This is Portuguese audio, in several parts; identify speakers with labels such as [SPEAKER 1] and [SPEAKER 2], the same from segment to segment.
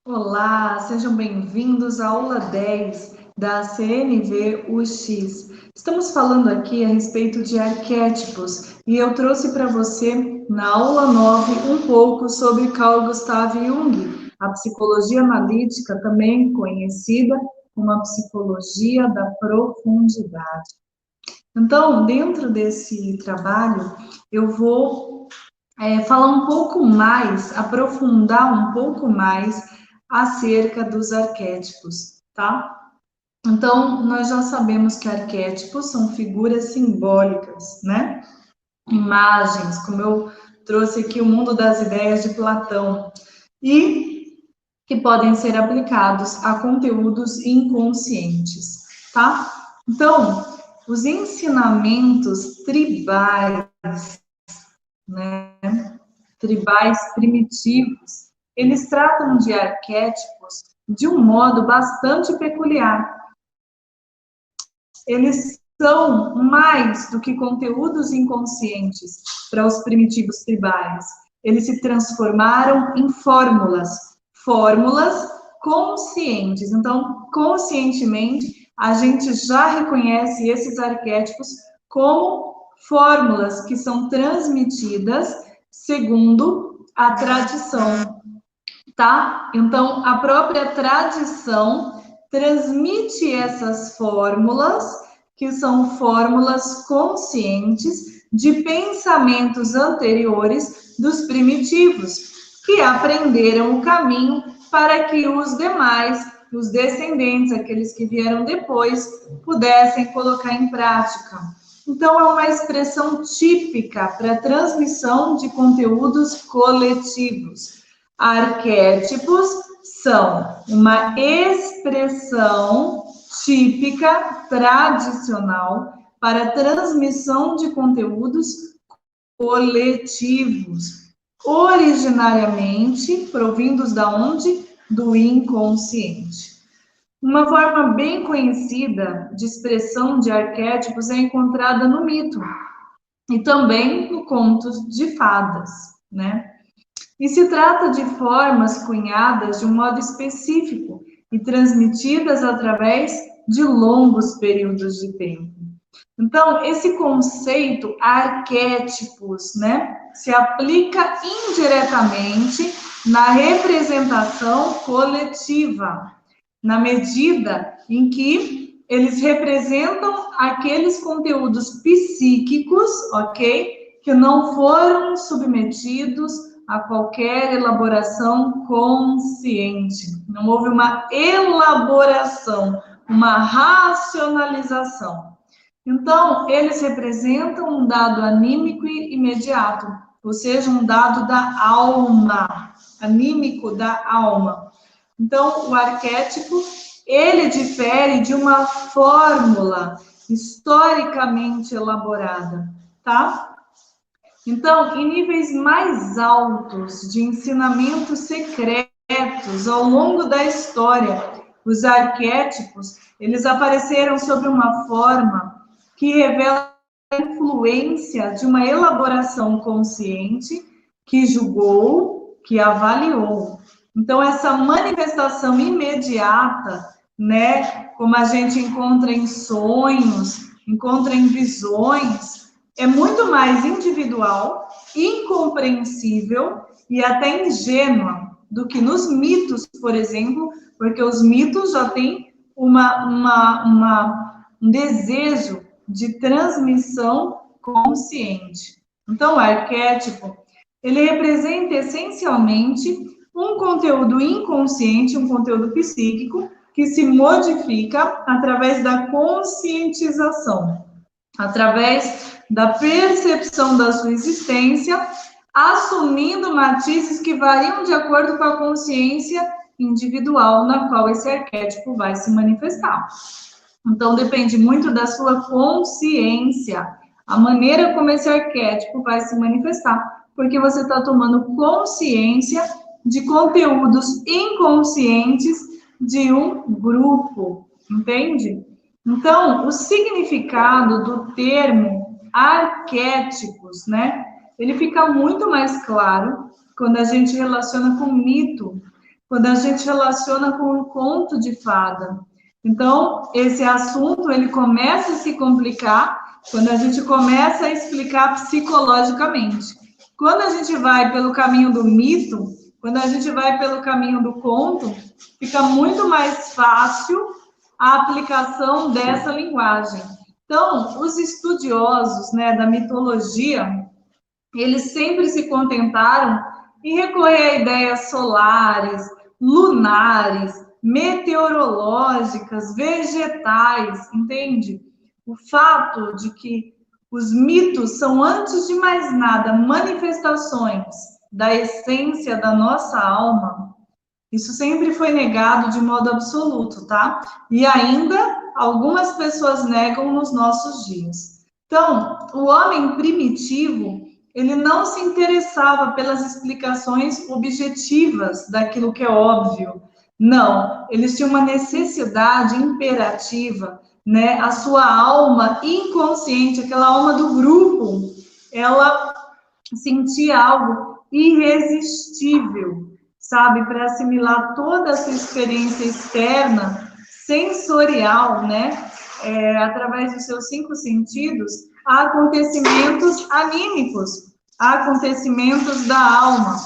[SPEAKER 1] Olá, sejam bem-vindos à aula 10 da CNV-UX. Estamos falando aqui a respeito de arquétipos e eu trouxe para você, na aula 9, um pouco sobre Carl Gustav Jung, a psicologia analítica, também conhecida como a psicologia da profundidade. Então, dentro desse trabalho, eu vou falar um pouco mais, aprofundar um pouco mais acerca dos arquétipos, tá? Então, nós já sabemos que arquétipos são figuras simbólicas, né? Imagens, como eu trouxe aqui o mundo das ideias de Platão, e que podem ser aplicados a conteúdos inconscientes, tá? Então, os ensinamentos tribais, né? Tribais primitivos, eles tratam de arquétipos de um modo bastante peculiar. Eles são mais do que conteúdos inconscientes para os primitivos tribais. Eles se transformaram em fórmulas, fórmulas conscientes. Então, conscientemente, a gente já reconhece esses arquétipos como fórmulas que são transmitidas segundo a tradição, tá? Então, a própria tradição transmite essas fórmulas, que são fórmulas conscientes de pensamentos anteriores dos primitivos, que aprenderam o caminho para que os demais, os descendentes, aqueles que vieram depois, pudessem colocar em prática. Então, é uma expressão típica para a transmissão de conteúdos coletivos. Arquétipos são uma expressão típica, tradicional, para a transmissão de conteúdos coletivos, originariamente provindos da onde? Do inconsciente. Uma forma bem conhecida de expressão de arquétipos é encontrada no mito e também no conto de fadas, né? E se trata de formas cunhadas de um modo específico e transmitidas através de longos períodos de tempo. Então, esse conceito arquétipos, né, se aplica indiretamente na representação coletiva, na medida em que eles representam aqueles conteúdos psíquicos, ok, que não foram submetidos a qualquer elaboração consciente. Não houve uma elaboração, uma racionalização. Então, eles representam um dado anímico e imediato, ou seja, um dado da alma, anímico da alma. Então, o arquétipo, ele difere de uma fórmula historicamente elaborada, tá? Então, em níveis mais altos de ensinamentos secretos ao longo da história, os arquétipos, eles apareceram sob uma forma que revela a influência de uma elaboração consciente que julgou, que avaliou. Então, essa manifestação imediata, né, como a gente encontra em sonhos, encontra em visões, é muito mais individual, incompreensível e até ingênua do que nos mitos, por exemplo, porque os mitos já têm um desejo de transmissão consciente. Então, o arquétipo, ele representa essencialmente um conteúdo inconsciente, um conteúdo psíquico, que se modifica através da conscientização, através da percepção da sua existência, assumindo matizes que variam de acordo com a consciência individual na qual esse arquétipo vai se manifestar. Então, depende muito da sua consciência, a maneira como esse arquétipo vai se manifestar, porque você está tomando consciência de conteúdos inconscientes de um grupo, entende? Então, o significado do termo arquétipos, né? Ele fica muito mais claro quando a gente relaciona com mito, quando a gente relaciona com um conto de fada. Então, esse assunto, ele começa a se complicar quando a gente começa a explicar psicologicamente. Quando a gente vai pelo caminho do mito, quando a gente vai pelo caminho do conto, fica muito mais fácil a aplicação dessa linguagem. Então, os estudiosos, né, da mitologia, eles sempre se contentaram em recorrer a ideias solares, lunares, meteorológicas, vegetais, entende? O fato de que os mitos são, antes de mais nada, manifestações da essência da nossa alma, isso sempre foi negado de modo absoluto, tá? E ainda algumas pessoas negam nos nossos dias. Então, o homem primitivo, ele não se interessava pelas explicações objetivas daquilo que é óbvio. Não, eles tinham uma necessidade imperativa, né? A sua alma inconsciente, aquela alma do grupo, ela sentia algo irresistível, sabe, para assimilar toda essa experiência externa, sensorial, né, através dos seus 5 sentidos, a acontecimentos anímicos, a acontecimentos da alma.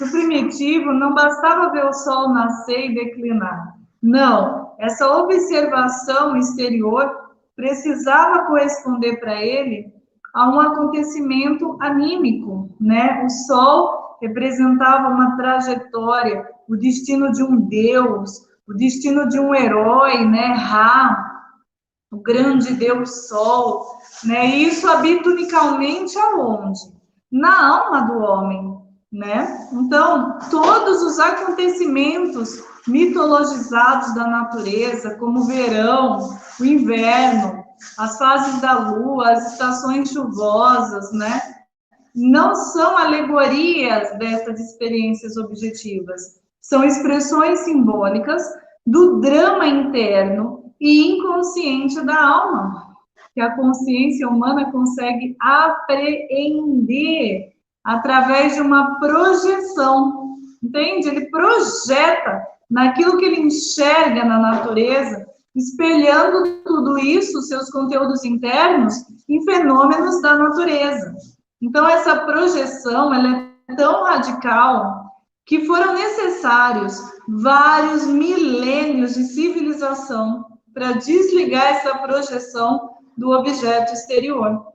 [SPEAKER 1] O primitivo não bastava ver o sol nascer e declinar. Não, essa observação exterior precisava corresponder para ele a um acontecimento anímico, né? O sol representava uma trajetória, o destino de um deus, o destino de um herói, né? Ra, o grande deus sol, né? E isso habita unicamente aonde? Na alma do homem, né? Então, todos os acontecimentos mitologizados da natureza, como o verão, o inverno, as fases da lua, as estações chuvosas, né? Não são alegorias dessas experiências objetivas, são expressões simbólicas do drama interno e inconsciente da alma, que a consciência humana consegue apreender através de uma projeção, entende? Ele projeta naquilo que ele enxerga na natureza, espelhando tudo isso, seus conteúdos internos, em fenômenos da natureza. Então, essa projeção, ela é tão radical que foram necessários vários milênios de civilização para desligar essa projeção do objeto exterior.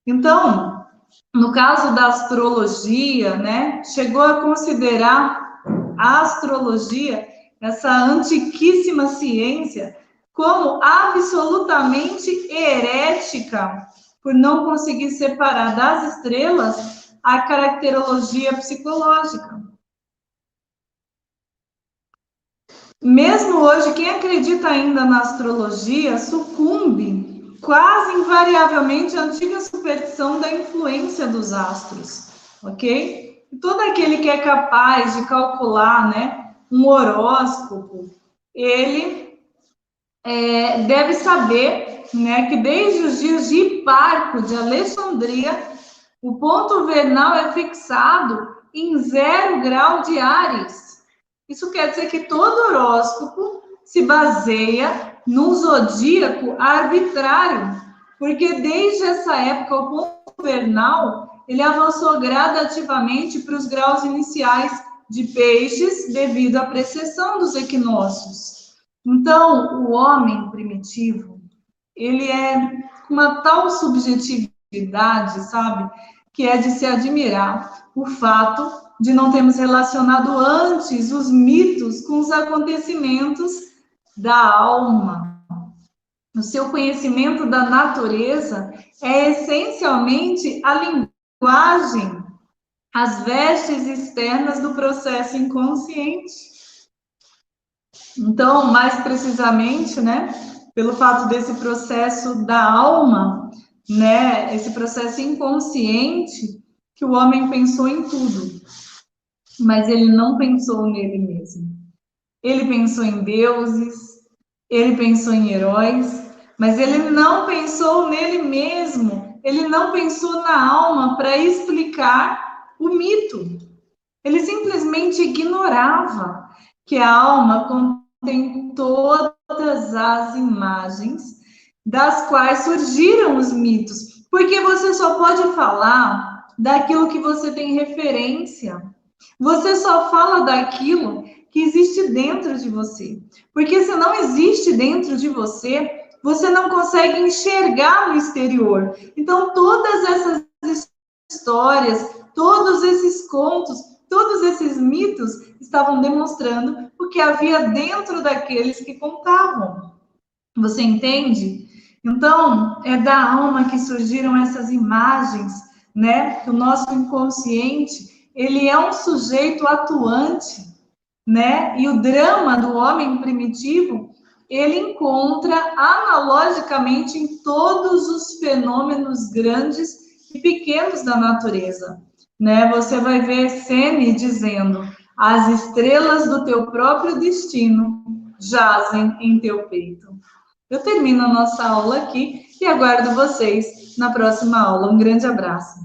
[SPEAKER 1] Então, no caso da astrologia, né, chegou a considerar a astrologia, essa antiquíssima ciência, como absolutamente herética, por não conseguir separar das estrelas a caracterologia psicológica. Mesmo hoje, quem acredita ainda na astrologia sucumbe quase invariavelmente à antiga superstição da influência dos astros, ok? Todo aquele que é capaz de calcular, né, um horóscopo, ele deve saber, né, que desde os dias de Hiparco, de Alexandria, o ponto vernal é fixado em 0 grau de Áries. Isso quer dizer que todo horóscopo se baseia num zodíaco arbitrário, porque desde essa época o ponto vernal ele avançou gradativamente para os graus iniciais de Peixes devido à precessão dos equinócios. Então, o homem primitivo, ele é uma tal subjetividade, sabe, que é de se admirar o fato de não termos relacionado antes os mitos com os acontecimentos da alma. O seu conhecimento da natureza é essencialmente a linguagem, as vestes externas do processo inconsciente. Então, mais precisamente, né, pelo fato desse processo da alma, né, esse processo inconsciente, que o homem pensou em tudo, mas ele não pensou nele mesmo. Ele pensou em deuses, ele pensou em heróis, mas ele não pensou nele mesmo, ele não pensou na alma para explicar o mito. Ele simplesmente ignorava que a alma contém todas as imagens das quais surgiram os mitos, porque você só pode falar daquilo que você tem referência. Você só fala daquilo que existe dentro de você. Porque se não existe dentro de você, você não consegue enxergar no exterior. Então, todas essas histórias, todos esses contos, todos esses mitos estavam demonstrando o que havia dentro daqueles que contavam. Você entende? Então, é da alma que surgiram essas imagens, né? O nosso inconsciente, ele é um sujeito atuante, né? E o drama do homem primitivo, ele encontra analogicamente em todos os fenômenos grandes e pequenos da natureza, né? Você vai ver Sene dizendo: as estrelas do teu próprio destino jazem em teu peito. Eu termino a nossa aula aqui e aguardo vocês na próxima aula. Um grande abraço.